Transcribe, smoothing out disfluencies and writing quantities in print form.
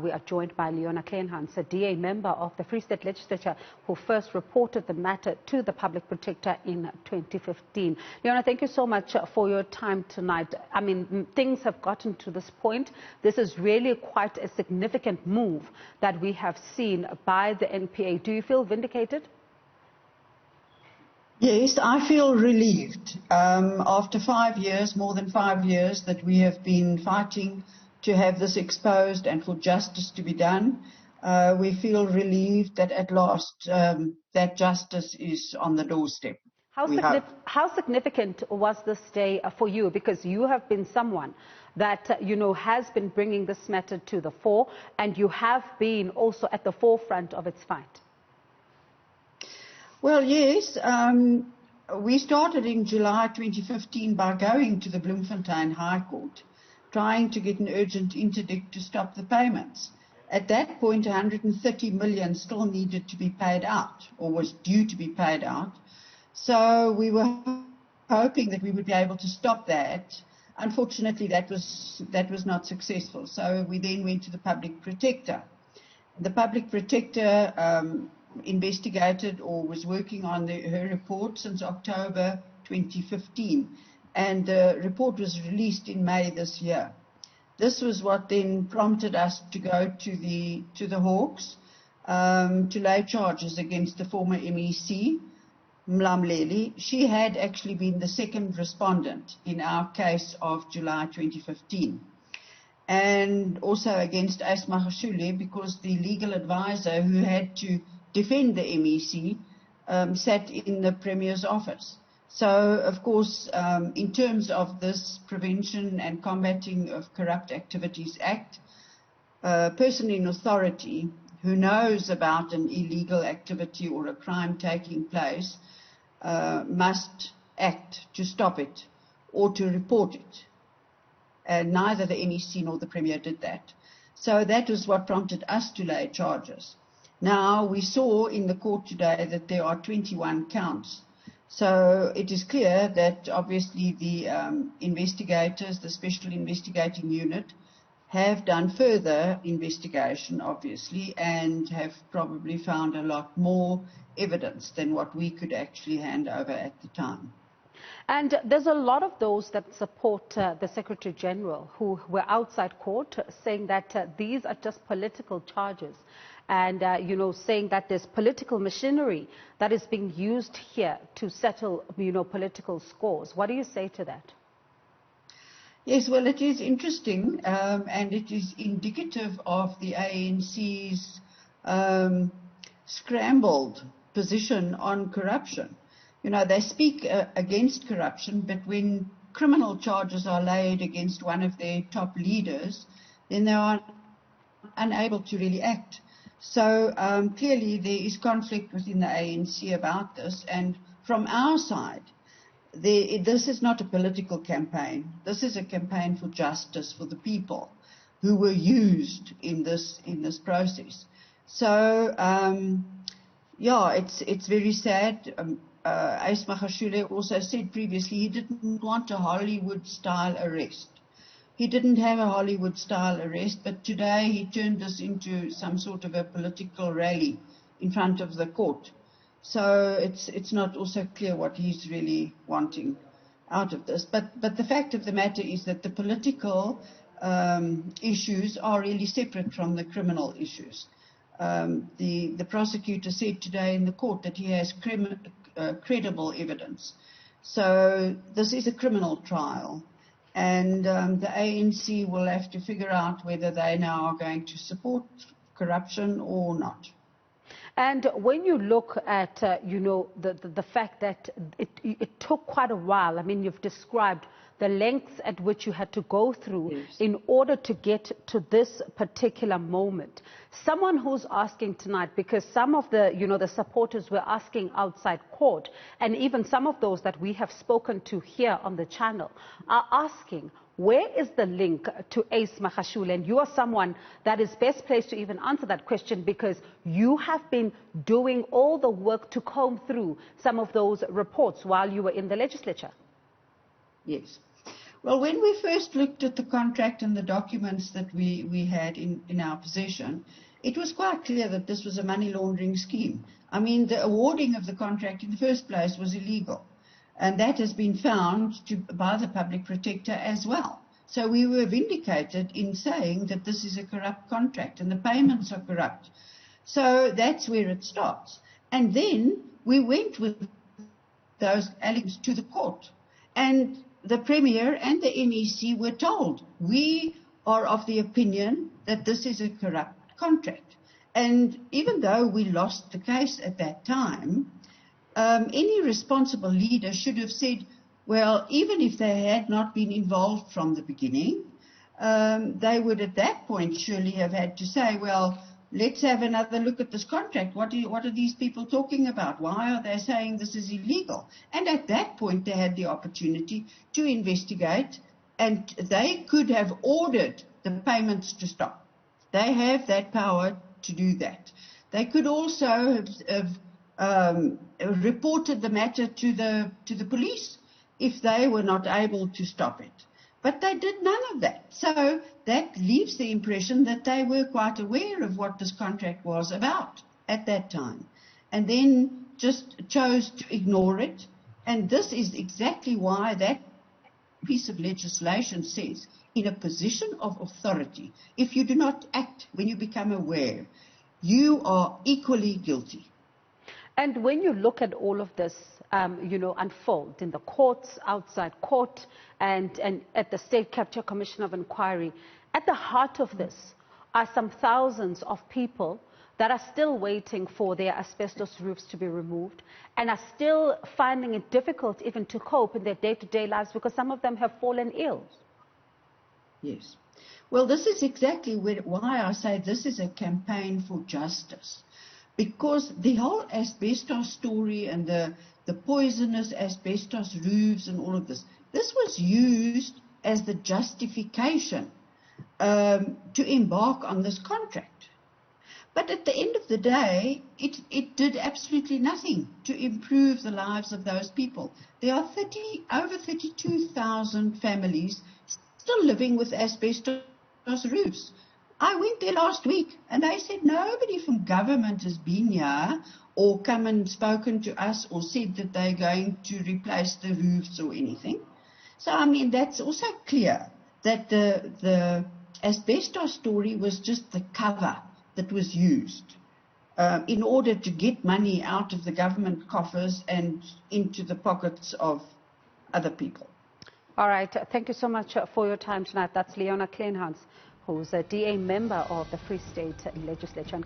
We are joined by Leona Kleynhans, a DA member of the Free State Legislature, who first reported the matter to the Public Protector in 2015. Leona, thank you so much for your time tonight. I mean, things have gotten to this point. This is really quite a significant move that we have seen by the NPA. Do you feel vindicated? Yes, I feel relieved. After 5 years, more than 5 years, that we have been fighting to have this exposed and for justice to be done, we feel relieved that at last that justice is on the doorstep. How significant was this day for you? Because you have been someone that, has been bringing this matter to the fore, and you have been also at the forefront of its fight. Well, yes. We started in July 2015 by going to the Bloemfontein High Court, trying to get an urgent interdict to stop the payments. At that point, 130 million still needed to be paid out, or was due to be paid out. So we were hoping that we would be able to stop that. Unfortunately, that was not successful. So we then went to the Public Protector. The Public Protector investigated or was working on her report since October 2015, and the report was released in May this year. This was what then prompted us to go to the Hawks to lay charges against the former MEC, Mlamleli. She had actually been the second respondent in our case of July 2015. And also against AceMagashule, because the legal advisor who had to defend the MEC sat in the Premier's office. So, of course, in terms of this Prevention and Combating of Corrupt Activities Act, a person in authority who knows about an illegal activity or a crime taking place must act to stop it or to report it. And neither the MEC nor the Premier did that. So that was what prompted us to lay charges. Now, we saw in the court today that there are 21 counts. So it is clear that obviously the investigators, the Special Investigating Unit, have done further investigation, obviously, and have probably found a lot more evidence than what we could actually hand over at the time. And there's a lot of those that support the Secretary-General who were outside court saying that these are just political charges and, saying that there's political machinery that is being used here to settle, political scores. What do you say to that? Yes, well, it is interesting and it is indicative of the ANC's scrambled position on corruption. They speak against corruption, but when criminal charges are laid against one of their top leaders, then they are unable to really act. So clearly there is conflict within the ANC about this, and from our side, this is not a political campaign. This is a campaign for justice for the people who were used in this process. So it's very sad. AceMagashule also said previously he didn't want a Hollywood-style arrest. He didn't have a Hollywood-style arrest, but today he turned this into some sort of a political rally in front of the court. So it's not also clear what he's really wanting out of this. But the fact of the matter is that the political issues are really separate from the criminal issues. The prosecutor said today in the court that he has credible evidence. So this is a criminal trial, and the ANC will have to figure out whether they now are going to support corruption or not. And when you look at, the fact that it took quite a while, I mean, you've described the lengths at which you had to go through yes, in order to get to this particular moment. Someone who's asking tonight, because some of the, the supporters were asking outside court, and even some of those that we have spoken to here on the channel are asking, where is the link to AceMagashule? And you are someone that is best placed to even answer that question, because you have been doing all the work to comb through some of those reports while you were in the legislature. Yes. Well, when we first looked at the contract and the documents that we had in our possession, it was quite clear that this was a money laundering scheme. I mean, the awarding of the contract in the first place was illegal. And that has been found by the public protector as well. So we were vindicated in saying that this is a corrupt contract and the payments are corrupt. So that's where it starts. And then we went with those allegations to the court. And the Premier and the NEC were told, we are of the opinion that this is a corrupt contract. And even though we lost the case at that time, any responsible leader should have said, well, even if they had not been involved from the beginning, they would at that point surely have had to say, well, let's have another look at this contract. What are these people talking about? Why are they saying this is illegal? And at that point, they had the opportunity to investigate, and they could have ordered the payments to stop. They have that power to do that. They could also have reported the matter to the police if they were not able to stop it. But they did none of that. So that leaves the impression that they were quite aware of what this contract was about at that time, and then just chose to ignore it. And this is exactly why that piece of legislation says, in a position of authority, if you do not act when you become aware, you are equally guilty. And when you look at all of this, unfold in the courts, outside court, and at the State Capture Commission of Inquiry, at the heart of this are some thousands of people that are still waiting for their asbestos roofs to be removed and are still finding it difficult even to cope in their day-to-day lives because some of them have fallen ill. Yes. Well, this is exactly why I say this is a campaign for justice. Because the whole asbestos story and the poisonous asbestos roofs and all of this was used as the justification to embark on this contract. But at the end of the day, it did absolutely nothing to improve the lives of those people. There are over 32,000 families still living with asbestos roofs. I went there last week and they said nobody from government has been here or come and spoken to us or said that they're going to replace the roofs or anything. So, I mean, that's also clear that the asbestos story was just the cover that was used in order to get money out of the government coffers and into the pockets of other people. All right. Thank you so much for your time tonight. That's Leona Kleynhans, who's a DA member of the Free State Legislature.